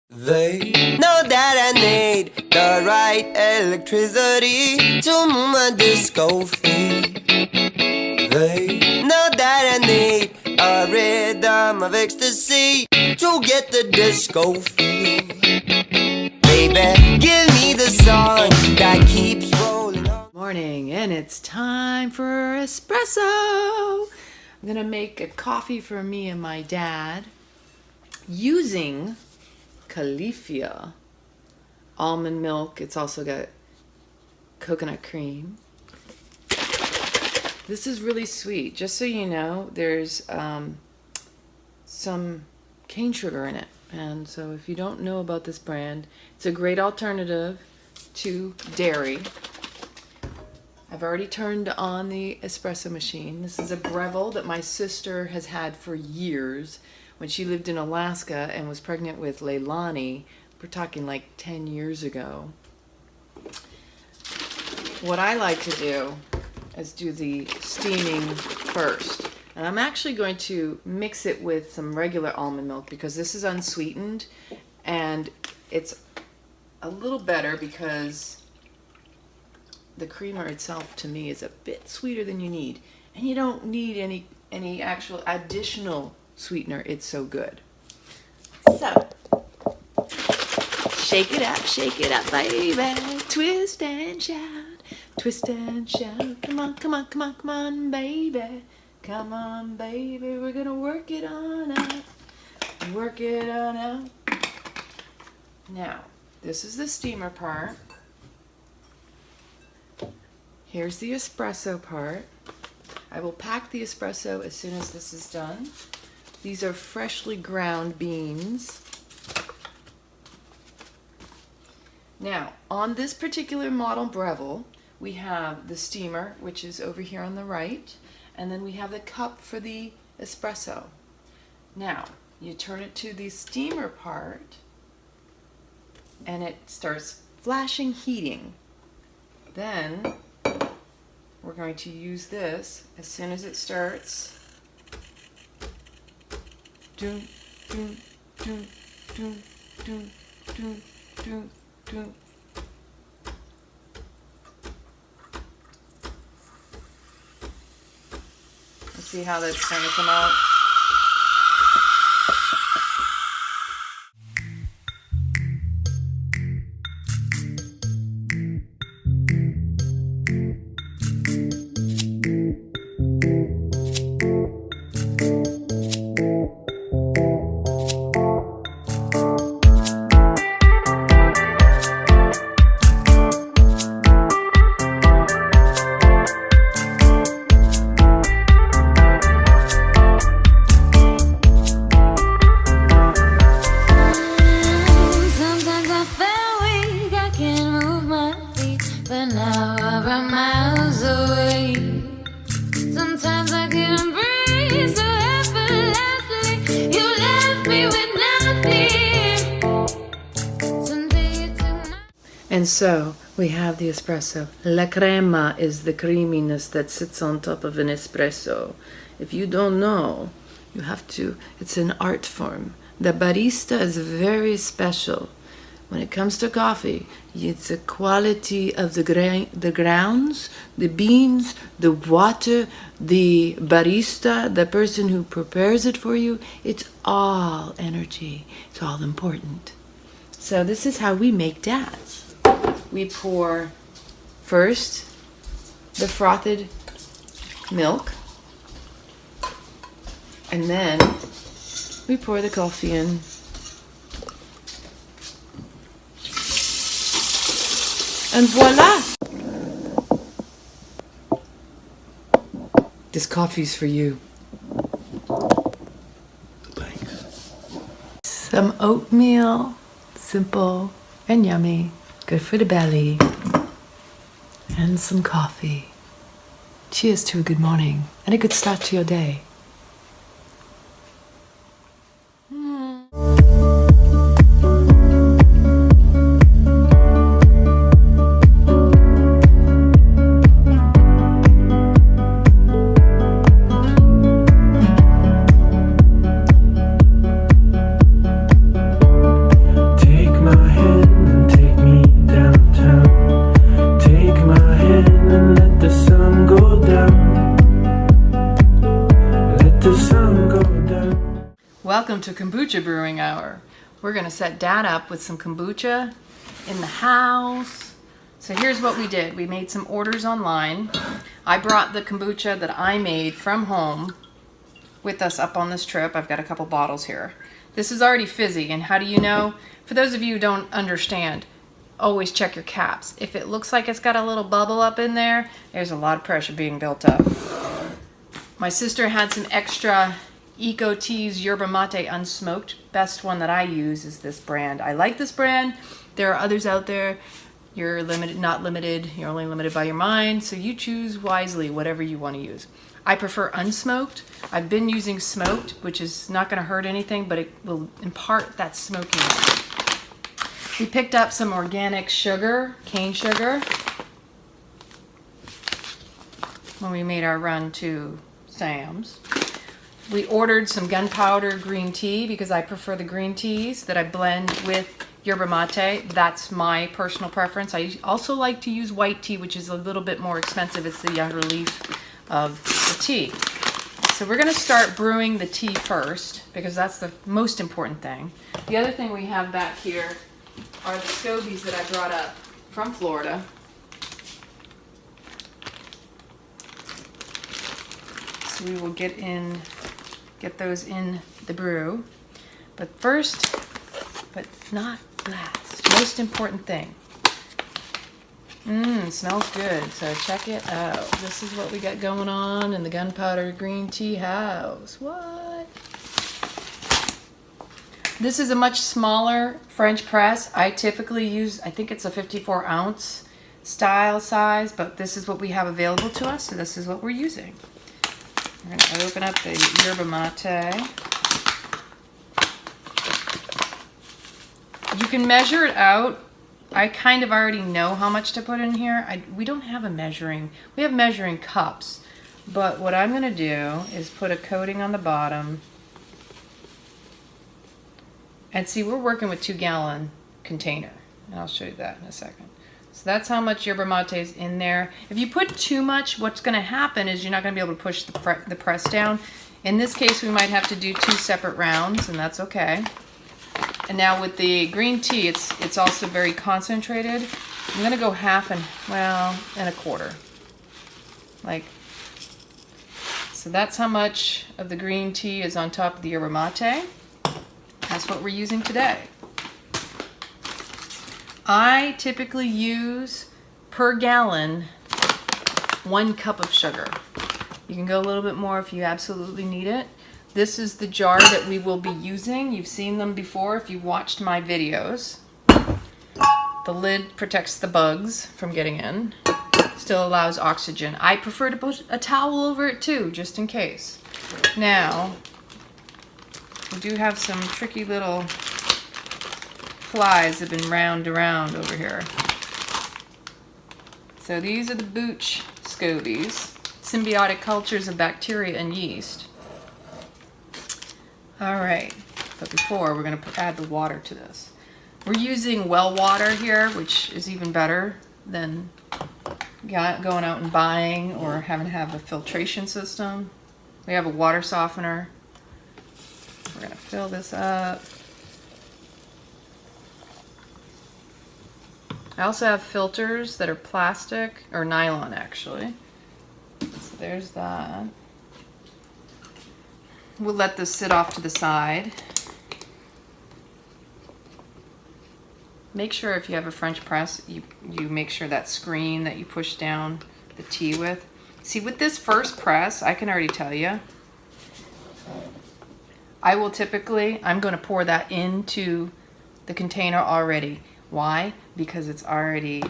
They know that I need the right electricity to move my disco feet. They know that I need a rhythm of ecstasy to get the disco feel. Baby, give me the song that keeps rolling on. Morning, and it's time for espresso. I'm gonna make a coffee for me and my dad using Califia almond milk. It's also got coconut cream. This is really sweet. Just so you know, there's some cane sugar in it. And so if you don't know about this brand, it's a great alternative to dairy. I've already turned on the espresso machine. This is a Breville that my sister has had for years. When she lived in Alaska and was pregnant with Leilani, we're talking like 10 years ago. What I like to do is do the steaming first. And I'm actually going to mix it with some regular almond milk because this is unsweetened, and it's a little better because the creamer itself to me is a bit sweeter than you need. And you don't need any actual additional sweetener. It's so good. So shake it up, baby. Twist and shout, twist and shout. Come on, come on, come on, come on, baby. Come on, baby. We're gonna work it on out. Work it on out. Now, this is the steamer part. Here's the espresso part. I will pack the espresso as soon as this is done. These are freshly ground beans. Now, on this particular model Breville, we have the steamer, which is over here on the right, and then we have the cup for the espresso. Now, you turn it to the steamer part, and it starts flashing heating. Then, we're going to use this as soon as it starts. Doom, doom, doom, doom, doom, doom, doom, doom. Let's see how that's going to come out. And so we have the espresso. La crema is the creaminess that sits on top of an espresso. If you don't know, you have to, it's an art form. The barista is very special. When it comes to coffee, it's the quality of the grounds, the beans, the water, the barista, the person who prepares it for you. It's all energy. It's all important. So this is how we make dads. We pour first the frothed milk, and then we pour the coffee in. And voila! This coffee's for you. Thanks. Some oatmeal, simple and yummy. Good for the belly. And some coffee. Cheers to a good morning and a good start to your day. Welcome to Kombucha Brewing Hour. We're going to set Dad up with some kombucha in the house. So here's what we did. We made some orders online. I brought the kombucha that I made from home with us up on this trip. I've got a couple bottles here. This is already fizzy, and how do you know? For those of you who don't understand, always check your caps. If it looks like it's got a little bubble up in there, there's a lot of pressure being built up. My sister had some extra Eco Teas Yerba Mate unsmoked. Best one that I use is this brand. I like this brand. There are others out there. You're limited, not limited. You're only limited by your mind. So you choose wisely whatever you want to use. I prefer unsmoked. I've been using smoked, which is not going to hurt anything, but it will impart that smokiness. We picked up some organic sugar, cane sugar, when we made our run to Sam's. We ordered some gunpowder green tea because I prefer the green teas that I blend with yerba mate. That's my personal preference. I also like to use white tea, which is a little bit more expensive. It's the younger leaf of the tea. So we're going to start brewing the tea first because that's the most important thing. The other thing we have back here are the scobies that I brought up from Florida. So we will get those in the brew. But first, but not last, most important thing. Smells good, so check it out. This is what we got going on in the gunpowder green tea house. What? This is a much smaller French press. I typically use, I think it's a 54 ounce style size, but this is what we have available to us, so this is what we're using. We're going to open up the yerba mate. You can measure it out. I kind of already know how much to put in here. We don't have a measuring, we have measuring cups. But what I'm going to do is put a coating on the bottom. And see, we're working with 2-gallon container. And I'll show you that in a second. So that's how much yerba mate is in there. If you put too much, what's going to happen is you're not going to be able to push the press down. In this case, we might have to do 2 separate rounds, and that's okay. And now with the green tea, it's also very concentrated. I'm going to go half and a quarter. So that's how much of the green tea is on top of the yerba mate. That's what we're using today. I typically use, per gallon, 1 cup of sugar. You can go a little bit more if you absolutely need it. This is the jar that we will be using. You've seen them before if you've watched my videos. The lid protects the bugs from getting in. Still allows oxygen. I prefer to put a towel over it too, just in case. Now, we do have some tricky little flies that have been round around over here. So these are the Booch scobies, symbiotic cultures of bacteria and yeast. All right, but before we're going to add the water to this. We're using well water here, which is even better than going out and buying or having to have a filtration system. We have a water softener. We're going to fill this up. I also have filters that are plastic, or nylon actually. So there's that. We'll let this sit off to the side. Make sure if you have a French press, you make sure that screen that you push down the tea with. See, with this first press, I can already tell you, I'm going to pour that into the container already. Why? Because it's already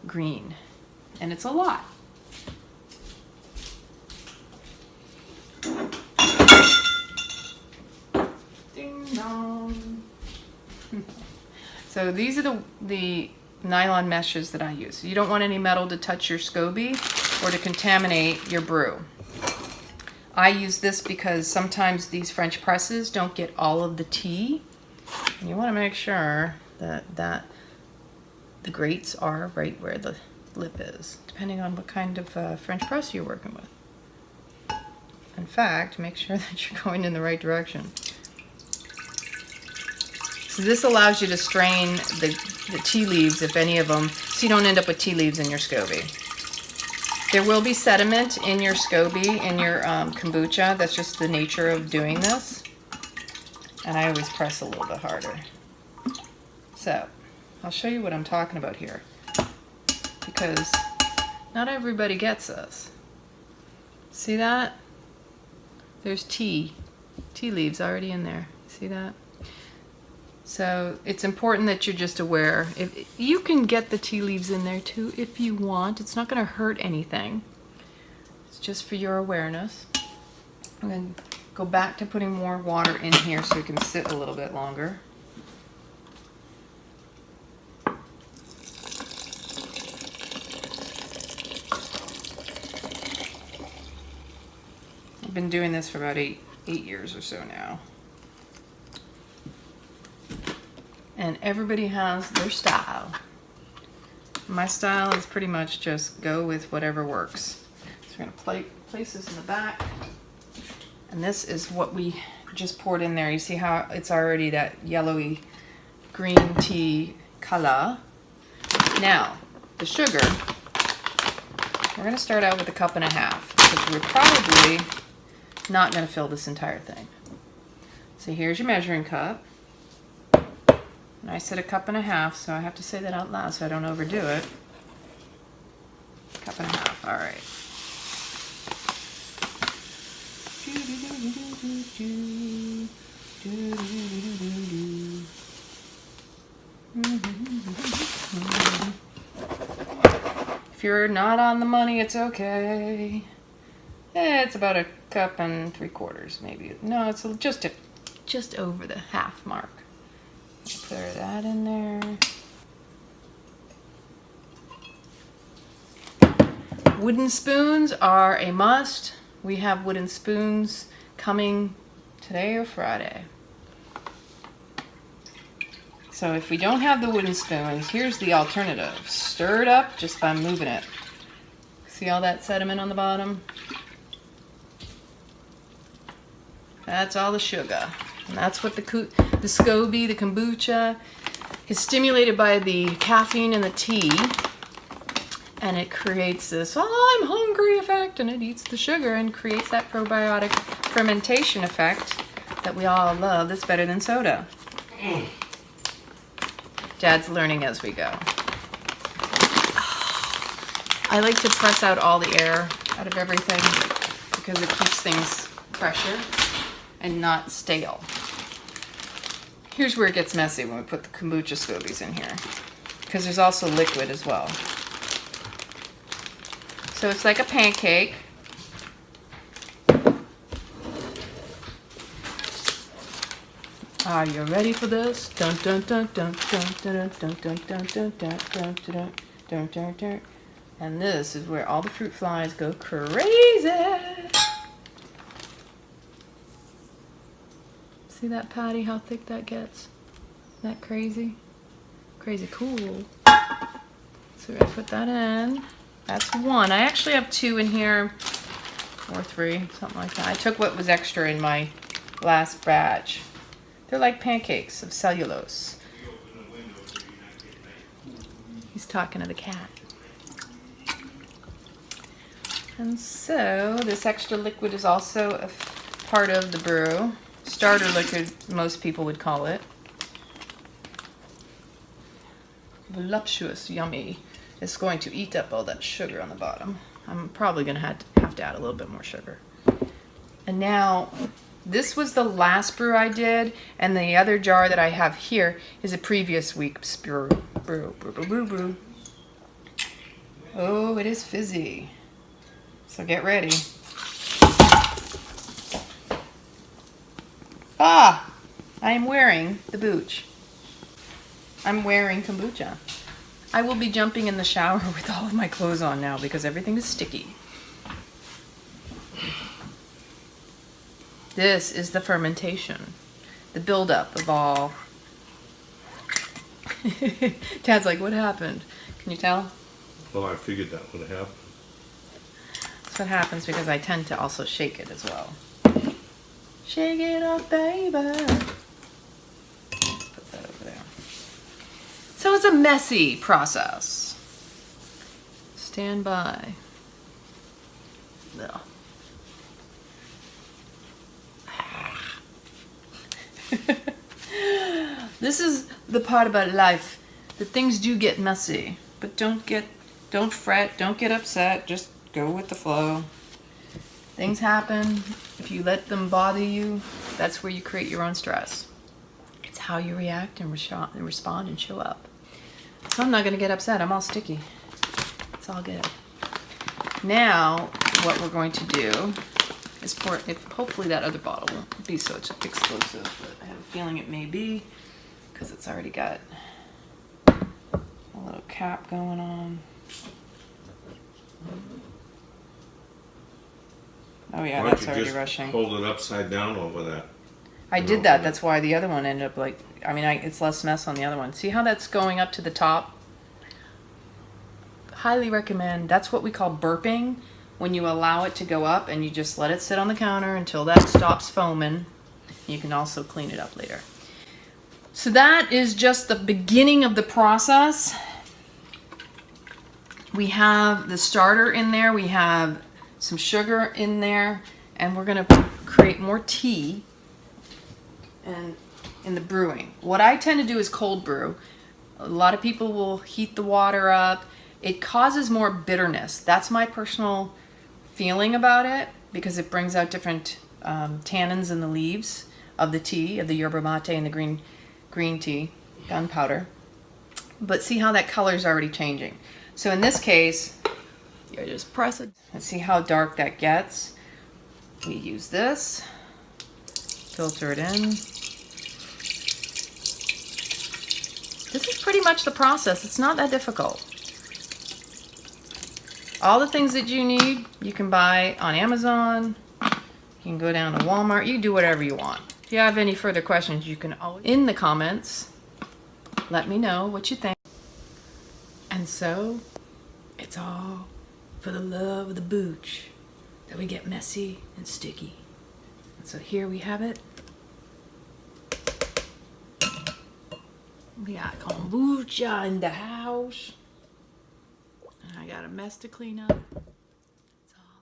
green, and it's a lot. Ding dong. So these are the nylon meshes that I use. You don't want any metal to touch your SCOBY or to contaminate your brew. I use this because sometimes these French presses don't get all of the tea. And you want to make sure that the grates are right where the lip is, depending on what kind of French press you're working with. In fact, make sure that you're going in the right direction. So this allows you to strain the tea leaves, if any of them, so you don't end up with tea leaves in your SCOBY. There will be sediment in your SCOBY, in your kombucha. That's just the nature of doing this. And I always press a little bit harder. So, I'll show you what I'm talking about here. Because not everybody gets this. See that? There's tea leaves already in there. See that? So it's important that you're just aware. If you can get the tea leaves in there too if you want. It's not going to hurt anything. It's just for your awareness. I'm going to go back to putting more water in here so it can sit a little bit longer. I've been doing this for about eight years or so now. And everybody has their style. My style is pretty much just go with whatever works. So we're gonna place this in the back. And this is what we just poured in there. You see how it's already that yellowy green tea color. Now, the sugar, we're gonna start out with 1.5 cups because we're probably not gonna fill this entire thing. So here's your measuring cup. And I said 1.5 cups, so I have to say that out loud so I don't overdo it. 1.5 cups, all right. If you're not on the money, it's okay. It's about 1 3/4 cups, maybe. No, it's just over the half mark. Put that in there. Wooden spoons are a must. We have wooden spoons coming today or Friday. So if we don't have the wooden spoons, here's the alternative. Stir it up just by moving it. See all that sediment on the bottom? That's all the sugar. And that's what the SCOBY, the kombucha, is stimulated by the caffeine in the tea. And it creates this, oh, I'm hungry effect, and it eats the sugar and creates that probiotic fermentation effect that we all love. That's better than soda. Dad's learning as we go. I like to press out all the air out of everything because it keeps things fresher and not stale. Here's where it gets messy when we put the kombucha SCOBYs in here, because there's also liquid as well. So it's like a pancake. Are you ready for this? Dun dun dun dun dun dun dun dun dun dun dun dun dun dun dun dun. And this is where all the fruit flies go crazy. See that patty, how thick that gets? Isn't that crazy? Crazy cool. So we're gonna put that in. That's 1. I actually have 2 in here, or 3, something like that. I took what was extra in my last batch. They're like pancakes of cellulose. He's talking to the cat. And so this extra liquid is also a part of the brew. Starter liquid, most people would call it. Voluptuous, yummy. It's going to eat up all that sugar on the bottom. I'm probably going to have to add a little bit more sugar. And now, this was the last brew I did, and the other jar that I have here is a previous week's brew. Brew. Oh, it is fizzy. So get ready. Ah! I am wearing the booch. I'm wearing kombucha. I will be jumping in the shower with all of my clothes on now because everything is sticky. This is the fermentation, the buildup of all. Tad's like, what happened? Can you tell? Well, I figured that would happen. what happens because I tend to also shake it as well. Shake it up, baby. Let's put that over there. So it's a messy process. Stand by. No. This is the part about life, that things do get messy, but don't fret, don't get upset, just go with the flow. Things happen. If you let them bother you, that's where you create your own stress. It's how you react and respond and show up. So I'm not going to get upset. I'm all sticky. It's all good. Now, what we're going to do is pour, hopefully that other bottle won't be so explosive, but I have a feeling it may be because it's already got a little cap going on. Oh yeah, that's already rushing. Hold it upside down over that. I did that. That's why the other one ended up like, I mean, it's less mess on the other one. See how that's going up to the top? Highly recommend. That's what we call burping, when you allow it to go up and you just let it sit on the counter until that stops foaming. You can also clean it up later. So that is just the beginning of the process. We have the starter in there. We have some sugar in there, and we're going to create more tea and in the brewing. What I tend to do is cold brew. A lot of people will heat the water up. It causes more bitterness. That's my personal feeling about it, because it brings out different tannins in the leaves of the tea, of the yerba mate and the green tea, gunpowder. But see how that color is already changing. So in this case, you just press it and see how dark that gets. We use this, filter it in. This is pretty much the process. It's not that difficult. All the things that you need, you can buy on Amazon. You can go down to Walmart. You can do whatever you want. If you have any further questions, you can always, in the comments, let me know what you think. And so, it's all for the love of the booch that we get messy and sticky. And so here we have it. We got kombucha in the house. And I got a mess to clean up. It's all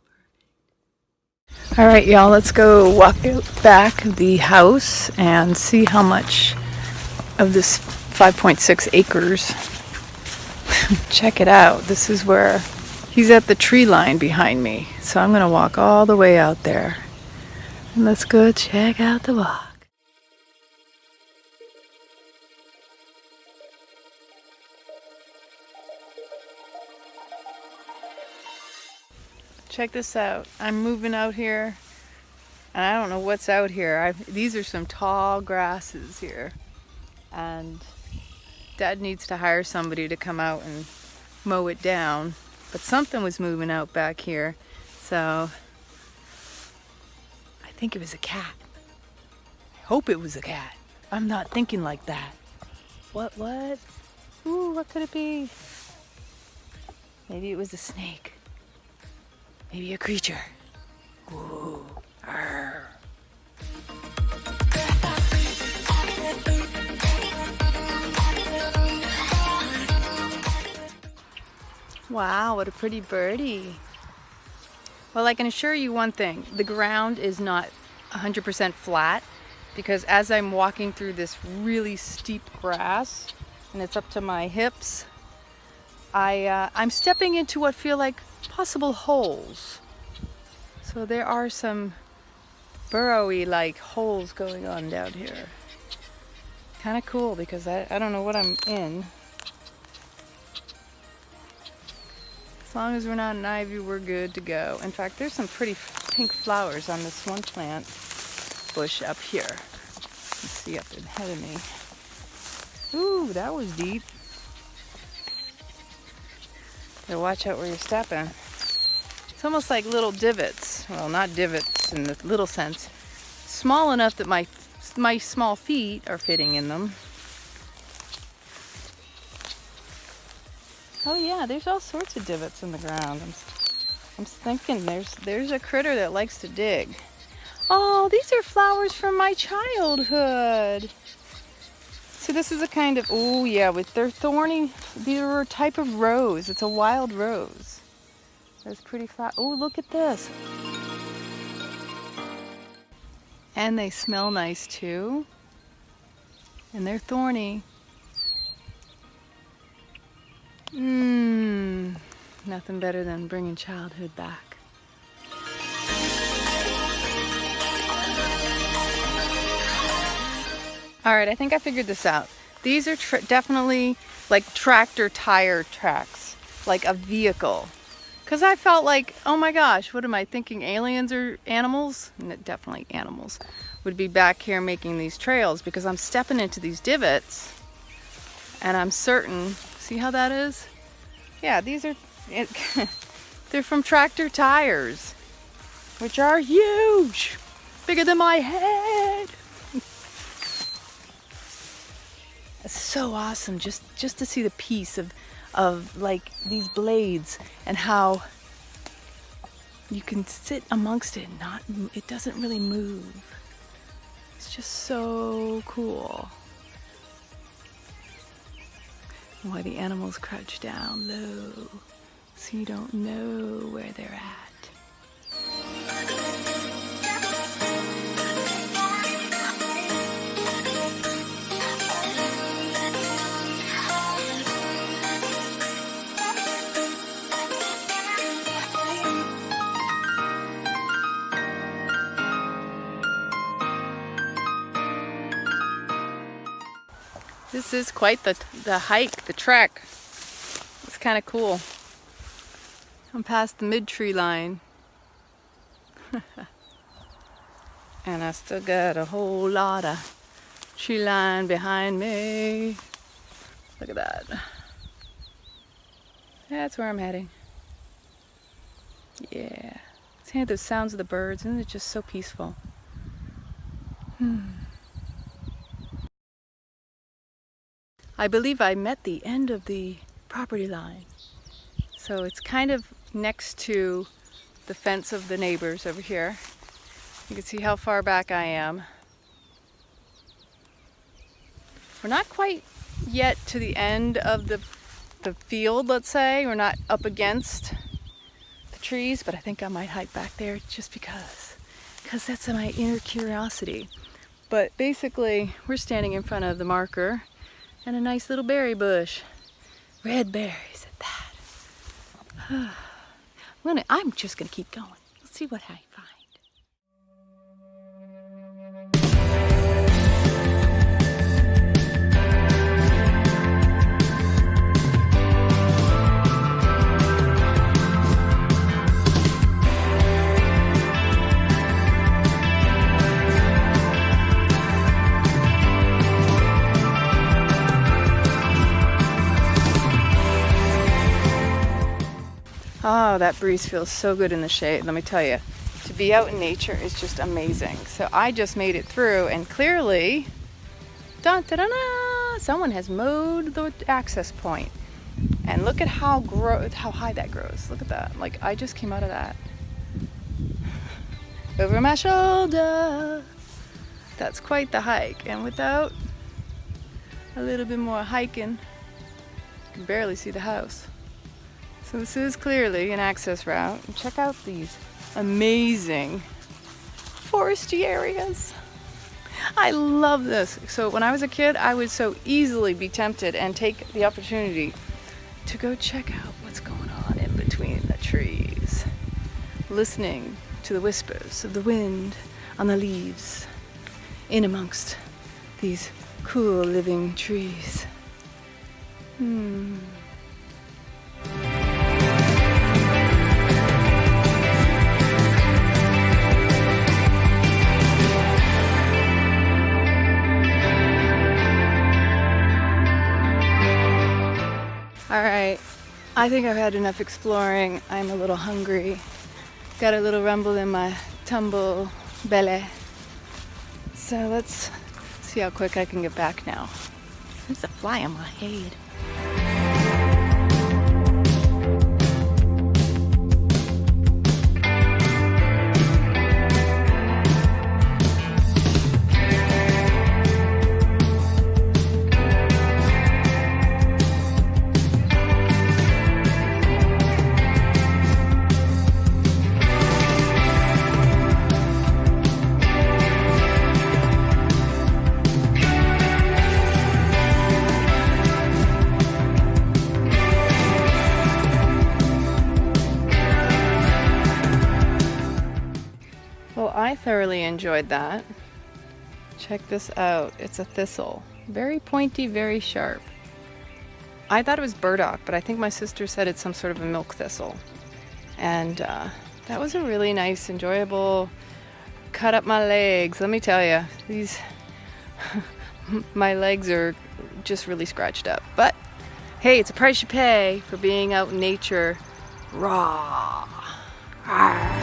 perfect. All right, y'all, let's go walk back the house and see how much of this 5.6 acres. Check it out. This is where he's at the tree line behind me. So I'm going to walk all the way out there. And let's go check out the walk. Check this out. I'm moving out here, and I don't know what's out here. These are some tall grasses here, and Dad needs to hire somebody to come out and mow it down, but something was moving out back here, so I think it was a cat. I hope it was a cat. I'm not thinking like that. What? Ooh, what could it be? Maybe it was a snake. Maybe a creature. Ooh. Arr. Wow, what a pretty birdie. Well, I can assure you one thing. The ground is not 100% flat, because as I'm walking through this really steep grass, and it's up to my hips, I'm stepping into what feel like possible holes. So there are some burrowy like holes going on down here. Kind of cool, because I don't know what I'm in. As long as we're not in ivy, we're good to go. In fact, there's some pretty pink flowers on this one plant bush up here. You see up ahead of me. Ooh, that was deep. So watch out where you're stepping. It's almost like little divots. Well, not divots in the little sense. Small enough that my small feet are fitting in them. Oh yeah, there's all sorts of divots in the ground. I'm thinking there's a critter that likes to dig. Oh, these are flowers from my childhood. So this is a kind of, oh yeah, with their thorny, these are a type of rose. It's a wild rose. There's pretty flower. Oh, look at this. And they smell nice too. And they're thorny. Nothing better than bringing childhood back. All right, I think I figured this out. These are definitely like tractor tire tracks, like a vehicle. Because I felt like, oh my gosh, what am I thinking? Aliens or animals? Definitely animals would be back here making these trails, because I'm stepping into these divots and I'm certain, see how that is? Yeah, these are, they're from tractor tires, which are huge, bigger than my head. It's so awesome just to see the piece of like these blades and how you can sit amongst it and it doesn't really move. It's just so cool. Why the animals crouch down low so you don't know where they're at. This is quite the hike, the trek. It's kind of cool. I'm past the mid-tree line. And I still got a whole lot of tree line behind me. Look at that. That's where I'm heading. Yeah. See the sounds of the birds, isn't it just so peaceful? I believe I met the end of the property line. So it's kind of next to the fence of the neighbors over here. You can see how far back I am. We're not quite yet to the end of the field, let's say. We're not up against the trees, but I think I might hike back there just because that's my inner curiosity. But basically, we're standing in front of the marker and a nice little berry bush. Red berries at that. I'm just gonna keep going. Let's see what I find. Oh, that breeze feels so good in the shade, let me tell you. To be out in nature is just amazing. So I just made it through, and clearly, dun, dun, dun, dun, someone has mowed the access point. And look at how high that grows. Look at that. Like, I just came out of that. Over my shoulder. That's quite the hike. And without a little bit more hiking, you can barely see the house. So this is clearly an access route. And check out these amazing foresty areas. I love this. So when I was a kid, I would so easily be tempted and take the opportunity to go check out what's going on in between the trees. Listening to the whispers of the wind on the leaves in amongst these cool living trees. All right, I think I've had enough exploring. I'm a little hungry. Got a little rumble in my tumble belly. So let's see how quick I can get back now. There's a fly on my head. thoroughly enjoyed that. Check this out. It's a thistle. Very pointy, very sharp. I thought it was burdock, but I think my sister said it's some sort of a milk thistle. And that was a really nice, enjoyable cut up my legs. Let me tell you, these my legs are just really scratched up. But hey, it's a price you pay for being out in nature raw. Arr.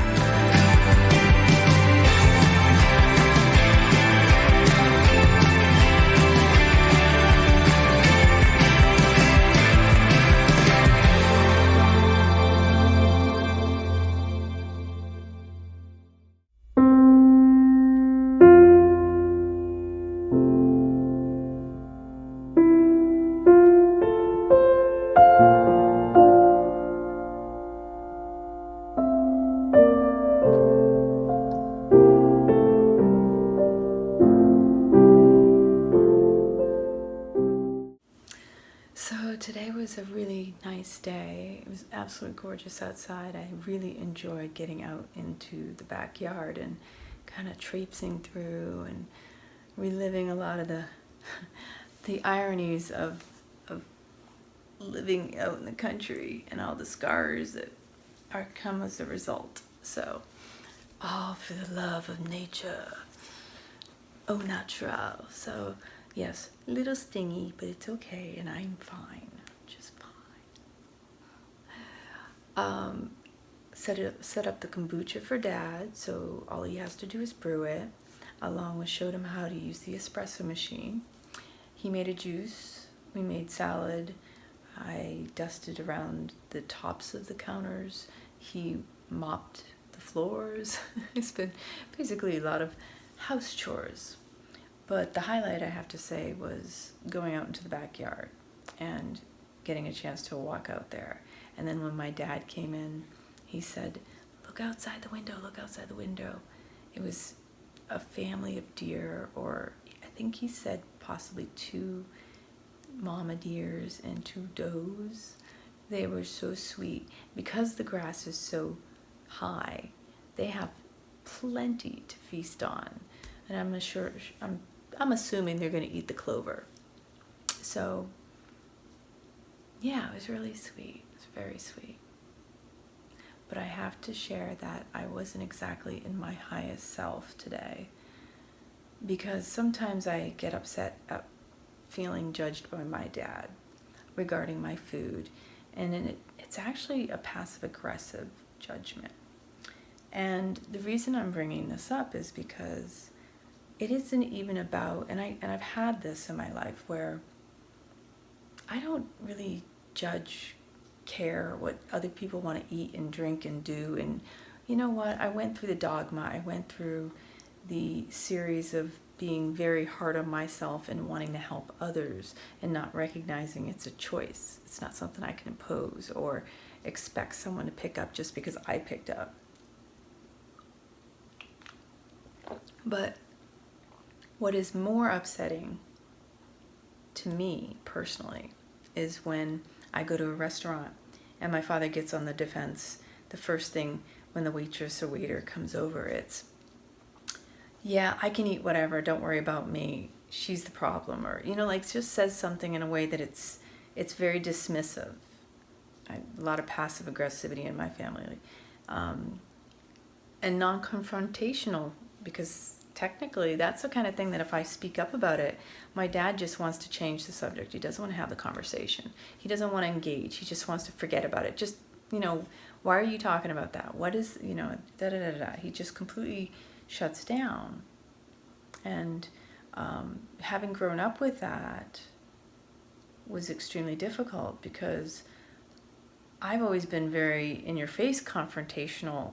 So today was a really nice day. It was absolutely gorgeous outside. I really enjoyed getting out into the backyard and kind of traipsing through and reliving a lot of the ironies of living out in the country and all the scars that are come as a result. So, all for the love of nature. Au natural. So, yes, a little stingy, but it's okay, and I'm fine, just fine. Set up the kombucha for Dad, so all he has to do is brew it, along with showed him how to use the espresso machine. He made a juice, we made salad, I dusted around the tops of the counters, he mopped the floors. It's been basically a lot of house chores. But the highlight, I have to say, was going out into the backyard and getting a chance to walk out there. And then when my dad came in, he said, "Look outside the window, look outside the window." It was a family of deer, or I think he said possibly 2 mama deers and 2 does. They were so sweet. Because the grass is so high, they have plenty to feast on. And I'm assuming they're going to eat the clover. So, yeah, it was really sweet. It was very sweet. But I have to share that I wasn't exactly in my highest self today, because sometimes I get upset at feeling judged by my dad regarding my food, and it's actually a passive-aggressive judgment. And the reason I'm bringing this up is because it isn't even about, and I've had this in my life where I don't really care what other people want to eat and drink and do. And you know what? I went through the dogma. I went through the series of being very hard on myself and wanting to help others and not recognizing it's a choice. It's not something I can impose or expect someone to pick up just because I picked up. But what is more upsetting to me personally is when I go to a restaurant and my father gets on the defense. The first thing when the waitress or waiter comes over, it's, "Yeah, I can eat whatever, don't worry about me, she's the problem," or just says something in a way that it's very dismissive. A lot of passive aggressivity in my family, and non-confrontational, because technically that's the kind of thing that if I speak up about it, my dad just wants to change the subject. He doesn't want to have the conversation. He doesn't want to engage. He just wants to forget about it. Just, why are you talking about that? What is, da-da-da-da. He just completely shuts down. And having grown up with that was extremely difficult, because I've always been very in-your-face confrontational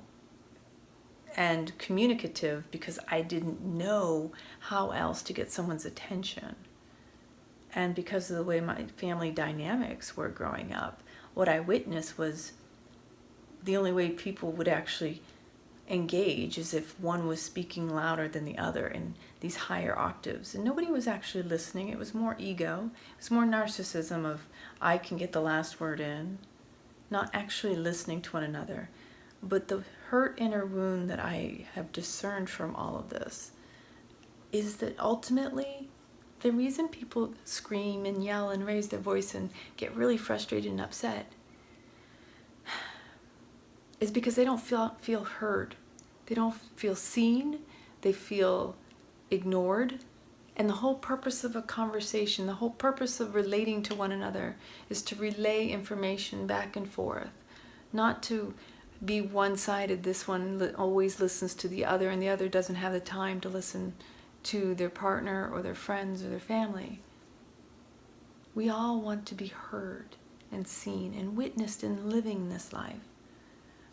and communicative, because I didn't know how else to get someone's attention. And because of the way my family dynamics were growing up, what I witnessed was the only way people would actually engage is if one was speaking louder than the other in these higher octaves. And nobody was actually listening. It was more ego. It was more narcissism of, I can get the last word in, not actually listening to one another. But the hurt inner wound that I have discerned from all of this is that ultimately the reason people scream and yell and raise their voice and get really frustrated and upset is because they don't feel heard. They don't feel seen. They feel ignored. And the whole purpose of a conversation, the whole purpose of relating to one another is to relay information back and forth, not to be one-sided. This one always listens to the other and the other doesn't have the time to listen to their partner or their friends or their family. We all want to be heard and seen and witnessed in living this life.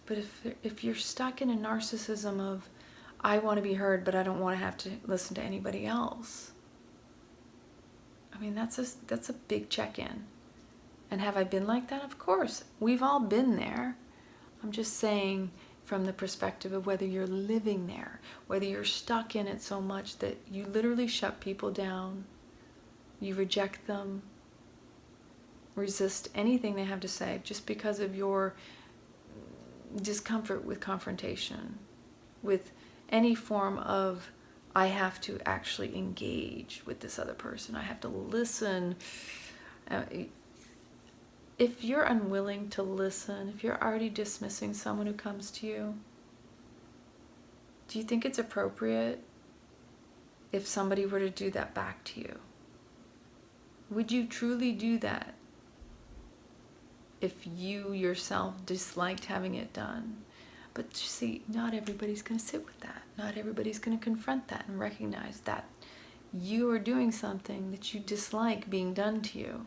But if you're stuck in a narcissism of, I want to be heard, but I don't want to have to listen to anybody else, I mean, that's a big check-in. And have I been like that? Of course. We've all been there. I'm just saying from the perspective of whether you're living there, whether you're stuck in it so much that you literally shut people down, you reject them, resist anything they have to say just because of your discomfort with confrontation, with any form of, I have to actually engage with this other person, I have to listen. If you're unwilling to listen, if you're already dismissing someone who comes to you, do you think it's appropriate if somebody were to do that back to you? Would you truly do that if you yourself disliked having it done? But see, not everybody's going to sit with that. Not everybody's going to confront that and recognize that you are doing something that you dislike being done to you.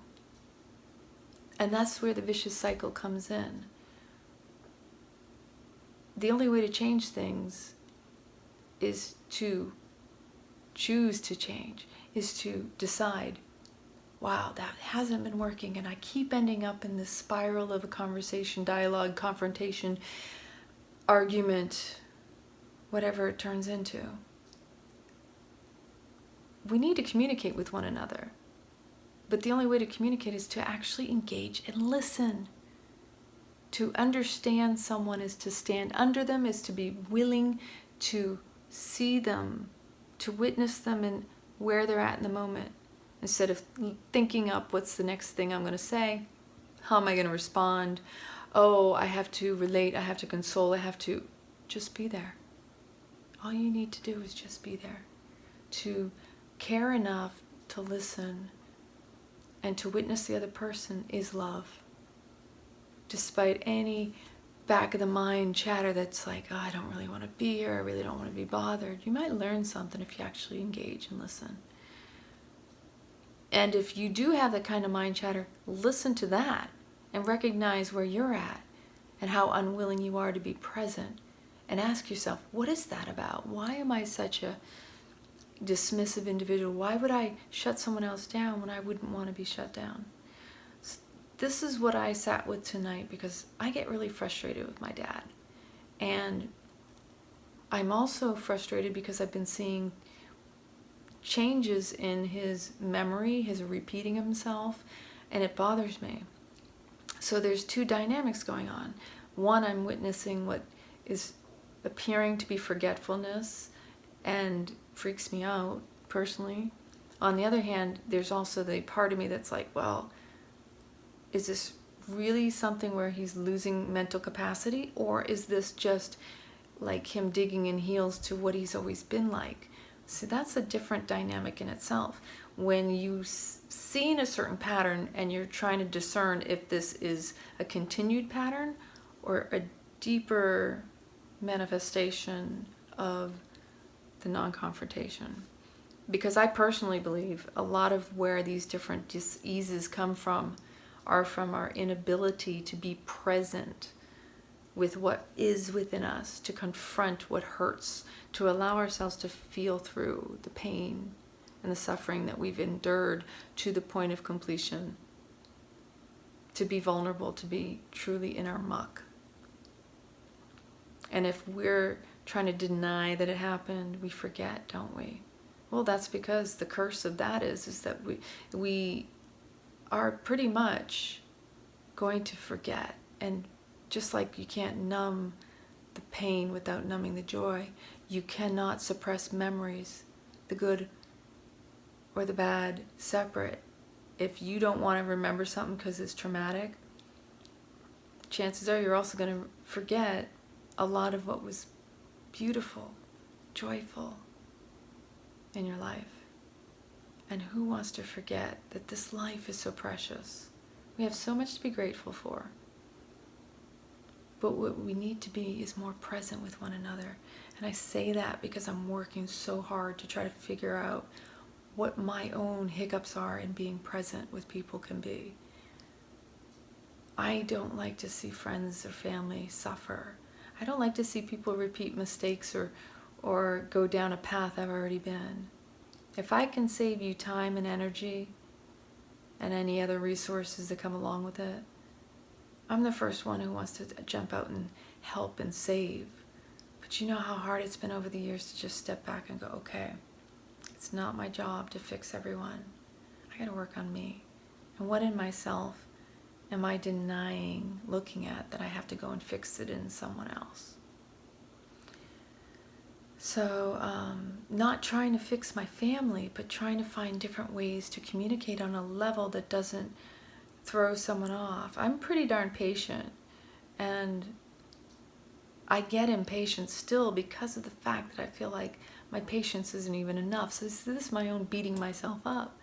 And that's where the vicious cycle comes in. The only way to change things is to choose to change, is to decide, wow, that hasn't been working, and I keep ending up in this spiral of a conversation, dialogue, confrontation, argument, whatever it turns into. We need to communicate with one another. But the only way to communicate is to actually engage and listen. To understand someone is to stand under them, is to be willing to see them, to witness them and where they're at in the moment, instead of thinking up what's the next thing I'm going to say, how am I going to respond, oh, I have to relate, I have to console, I have to just be there. All you need to do is just be there, to care enough to listen and to witness the other person is love. Despite any back of the mind chatter that's like, oh, I don't really want to be here, I really don't want to be bothered. You might learn something if you actually engage and listen. And if you do have that kind of mind chatter, listen to that and recognize where you're at and how unwilling you are to be present. And ask yourself, what is that about? Why am I such a dismissive individual? Why would I shut someone else down when I wouldn't want to be shut down? This is what I sat with tonight because I get really frustrated with my dad. And I'm also frustrated because I've been seeing changes in his memory, his repeating of himself, and it bothers me. So there's two dynamics going on. One, I'm witnessing what is appearing to be forgetfulness and freaks me out personally. On the other hand, there's also the part of me that's like, well, is this really something where he's losing mental capacity, or is this just like him digging in heels to what he's always been like? See, that's a different dynamic in itself. When you've seen a certain pattern and you're trying to discern if this is a continued pattern or a deeper manifestation of the non-confrontation. Because I personally believe a lot of where these different diseases come from are from our inability to be present with what is within us, to confront what hurts, to allow ourselves to feel through the pain and the suffering that we've endured to the point of completion, to be vulnerable, to be truly in our muck. And if we're trying to deny that it happened, we forget, don't we? Well, that's because the curse of that is that we are pretty much going to forget. And just like you can't numb the pain without numbing the joy. You cannot suppress memories, the good or the bad, separate. If you don't want to remember something because it's traumatic, chances are you're also going to forget a lot of what was beautiful, joyful in your life. And who wants to forget that this life is so precious? We have so much to be grateful for. But what we need to be is more present with one another. And I say that because I'm working so hard to try to figure out what my own hiccups are in being present with people can be. I don't like to see friends or family suffer. I don't like to see people repeat mistakes or go down a path I've already been. If I can save you time and energy and any other resources that come along with it, I'm the first one who wants to jump out and help and save. But you know how hard it's been over the years to just step back and go, okay, it's not my job to fix everyone. I gotta work on me. And what in myself am I denying looking at that I have to go and fix it in someone else? So, not trying to fix my family, but trying to find different ways to communicate on a level that doesn't throw someone off. I'm pretty darn patient, and I get impatient still because of the fact that I feel like my patience isn't even enough. So this is my own beating myself up.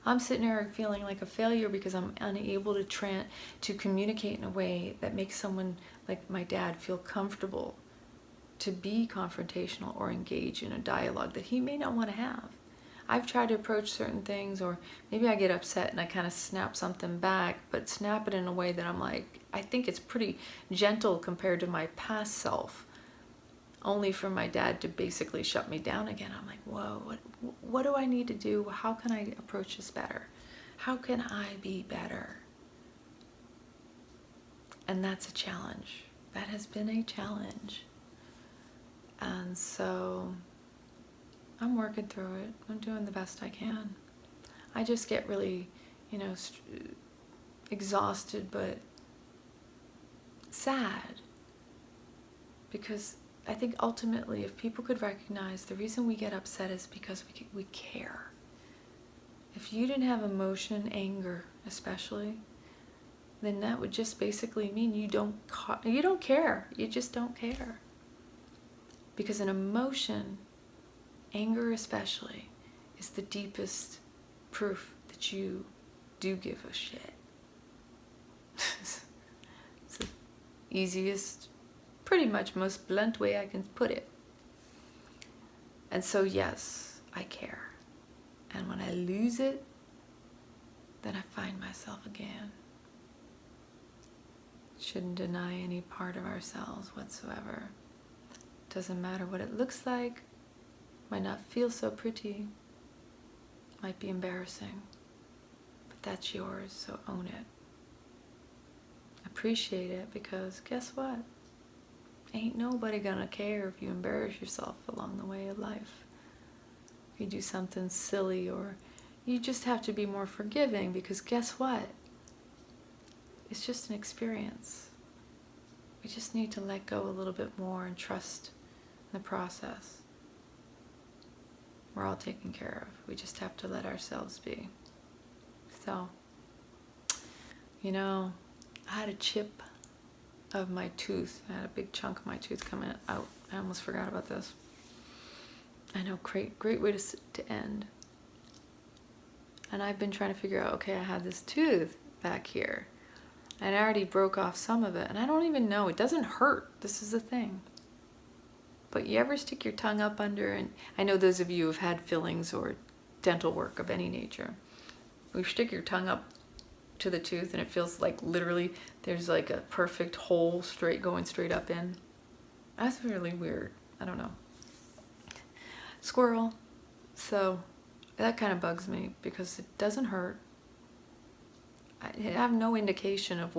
I'm sitting here feeling like a failure because I'm unable to communicate in a way that makes someone like my dad feel comfortable to be confrontational or engage in a dialogue that he may not want to have. I've tried to approach certain things, or maybe I get upset and I kind of snap something back, but snap it in a way that I'm like, I think it's pretty gentle compared to my past self, only for my dad to basically shut me down again. I'm like, whoa, what do I need to do? How can I approach this better? How can I be better? And that's a challenge. That has been a challenge. And so I'm working through it. I'm doing the best I can. I just get really, exhausted, but sad. Because I think ultimately, if people could recognize the reason we get upset is because we care. If you didn't have emotion, anger especially, then that would just basically mean you don't care. You just don't care. Because an emotion, anger especially, is the deepest proof that you do give a shit. It's the easiest, pretty much most blunt way I can put it. And so yes, I care. And when I lose it, then I find myself again. Shouldn't deny any part of ourselves whatsoever. Doesn't matter what it looks like. Might not feel so pretty. Might be embarrassing. But that's yours, so own it. Appreciate it, because guess what? Ain't nobody gonna care if you embarrass yourself along the way of life. If you do something silly, or you just have to be more forgiving, because guess what? It's just an experience. We just need to let go a little bit more and trust the process. We're all taken care of. We just have to let ourselves be. So, I had a chip of my tooth. I had a big chunk of my tooth coming out. I almost forgot about this. I know, great way to end. And I've been trying to figure out, okay, I have this tooth back here, and I already broke off some of it, and I don't even know. It doesn't hurt. This is the thing. But you ever stick your tongue up under, and I know those of you who have had fillings or dental work of any nature, you stick your tongue up to the tooth and it feels like literally there's like a perfect hole going straight up in. That's really weird. I don't know. Squirrel. So that kind of bugs me because it doesn't hurt. I have no indication of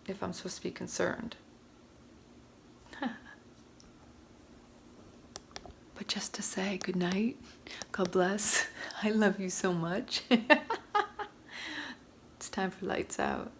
if I'm supposed to be concerned. But just to say good night, God bless, I love you so much. It's time for lights out.